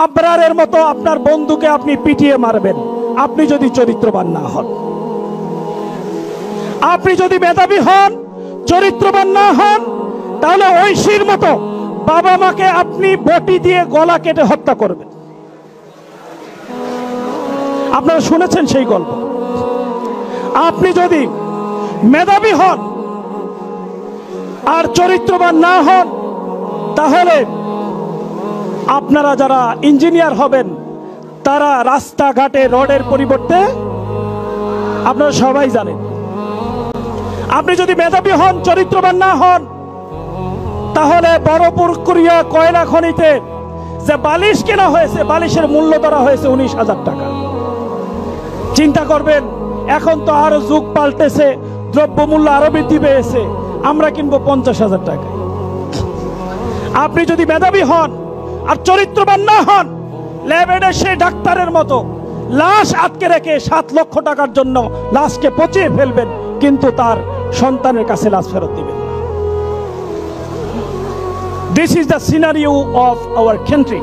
আবরারের মতো আপনার বন্ধুকে আপনি পিটিয়ে মারবেন আপনি যদি চরিত্রবান না হন। আপনি যদি মেধাবী হন, চরিত্রবান না হন, তাহলে ঐশীর মতো বাবা মাকে আপনি বটি দিয়ে গলা কেটে হত্যা করবেন। আপনারা শুনেছেন সেই গল্প। আপনি যদি মেধাবী হন আর চরিত্রবান না হন, তাহলে আপনারা যারা ইঞ্জিনিয়ার হবেন তারা রাস্তাঘাটে রডের পরিবর্তে, আপনারা সবাই জানেন, আপনি যদি মেধাবী হন, চরিত্রবান না হন, তাহলে বড় পুকুরিয়া কয়লা খনিতে যে বালিশ কেনা হয়েছে, বালিশের মূল্য ধরা হয়েছে 19,000 টাকা। চিন্তা করবেন, এখন তো আরো যুগ পাল্টেছে, দ্রব্যমূল্য আরো বৃদ্ধি পেয়েছে, আমরা কিনবো 50,000 টাকায়। আপনি যদি মেধাবী হন আর চরিত্রবান না হন, ল্যাবে সে ডাক্তারের মতো লাশ আটকে রেখে 7 লক্ষ টাকার জন্য লাশকে পচিয়ে ফেলবেন, কিন্তু তার সন্তানের কাছে লাশ ফেরত দিবেন না। This is the scenario of our country.